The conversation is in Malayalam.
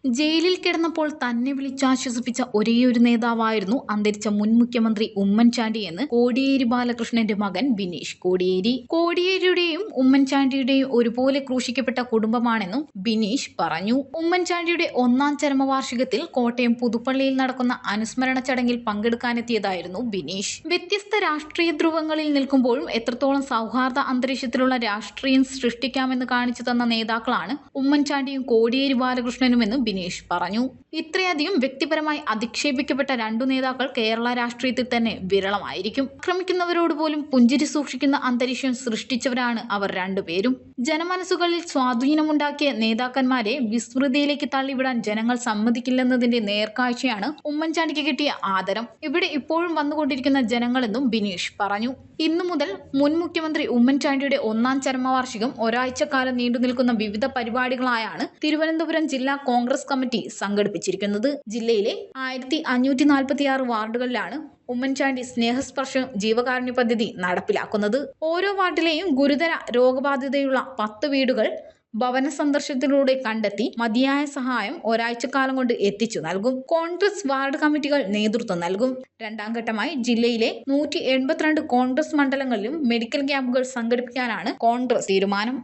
ജയിലിൽ കിടന്നപ്പോൾ തന്നെ വിളിച്ചാശ്വസിപ്പിച്ച ഒരേയൊരു നേതാവായിരുന്നു അന്തരിച്ച മുൻ മുഖ്യമന്ത്രി ഉമ്മൻചാണ്ടി എന്ന് കോടിയേരി ബാലകൃഷ്ണന്റെ മകൻ ബിനീഷ് കോടിയേരി. കോടിയേരിയുടെയും ഉമ്മൻചാണ്ടിയുടെയും ഒരുപോലെ ക്രൂശിക്കപ്പെട്ട കുടുംബമാണെന്നും ബിനീഷ് പറഞ്ഞു. ഉമ്മൻചാണ്ടിയുടെ 1-ാം ചരമവാർഷികത്തിൽ കോട്ടയം പുതുപ്പള്ളിയിൽ നടക്കുന്ന അനുസ്മരണ ചടങ്ങിൽ പങ്കെടുക്കാനെത്തിയതായിരുന്നു ബിനീഷ്. വ്യത്യസ്ത രാഷ്ട്രീയ ധ്രുവങ്ങളിൽ നിൽക്കുമ്പോഴും എത്രത്തോളം സൗഹാർദ്ദ അന്തരീക്ഷത്തിലുള്ള രാഷ്ട്രീയം സൃഷ്ടിക്കാമെന്ന് കാണിച്ചു തന്ന നേതാക്കളാണ് ഉമ്മൻചാണ്ടിയും കോടിയേരി ബാലകൃഷ്ണനുമെന്ന് ബിനീഷ് പറഞ്ഞു. ഇത്രയധികം വ്യക്തിപരമായി അധിക്ഷേപിക്കപ്പെട്ട രണ്ടു നേതാക്കൾ കേരള രാഷ്ട്രീയത്തിൽ തന്നെ വിരളമായിരിക്കും. ആക്രമിക്കുന്നവരോട് പോലും പുഞ്ചിരി സൂക്ഷിക്കുന്ന അന്തരീക്ഷം സൃഷ്ടിച്ചവരാണ് അവർ രണ്ടുപേരും. ജനമനസ്സുകളിൽ സ്വാധീനമുണ്ടാക്കിയ നേതാക്കന്മാരെ വിസ്മൃതിയിലേക്ക് തള്ളിവിടാൻ ജനങ്ങൾ സമ്മതിക്കില്ലെന്നതിന്റെ നേർക്കാഴ്ചയാണ് ഉമ്മൻചാണ്ടിക്ക് കിട്ടിയ ആദരം. ഇവിടെ ഇപ്പോഴും വന്നുകൊണ്ടിരിക്കുന്ന ജനങ്ങളെന്നും ബിനീഷ് പറഞ്ഞു. ഇന്നു മുതൽ മുൻ മുഖ്യമന്ത്രി ഉമ്മൻചാണ്ടിയുടെ 1-ാം ചരമവാർഷികം ഒരാഴ്ചക്കാലം നീണ്ടുനിൽക്കുന്ന വിവിധ പരിപാടികളായാണ് തിരുവനന്തപുരം ജില്ലാ കോൺഗ്രസ് കമ്മിറ്റി സംഘടിപ്പിച്ചിരിക്കുന്നത്. ജില്ലയിലെ 1546 വാർഡുകളിലാണ് ഉമ്മൻചാണ്ടി സ്നേഹസ്പർശം ജീവകാരുണ്യ പദ്ധതി നടപ്പിലാക്കുന്നത്. ഓരോ വാർഡിലെയും ഗുരുതര രോഗബാധിതയുള്ള 10 വീടുകൾ ഭവന സന്ദർശനത്തിലൂടെ കണ്ടെത്തി മതിയായ സഹായം ഒരാഴ്ചക്കാലം കൊണ്ട് എത്തിച്ചു നൽകും. കോൺഗ്രസ് വാർഡ് കമ്മിറ്റികൾ നേതൃത്വം നൽകും. 2-ാം ഘട്ടമായി ജില്ലയിലെ 182 കോൺഗ്രസ് മണ്ഡലങ്ങളിലും മെഡിക്കൽ ക്യാമ്പുകൾ സംഘടിപ്പിക്കാനാണ് കോൺഗ്രസ് തീരുമാനം.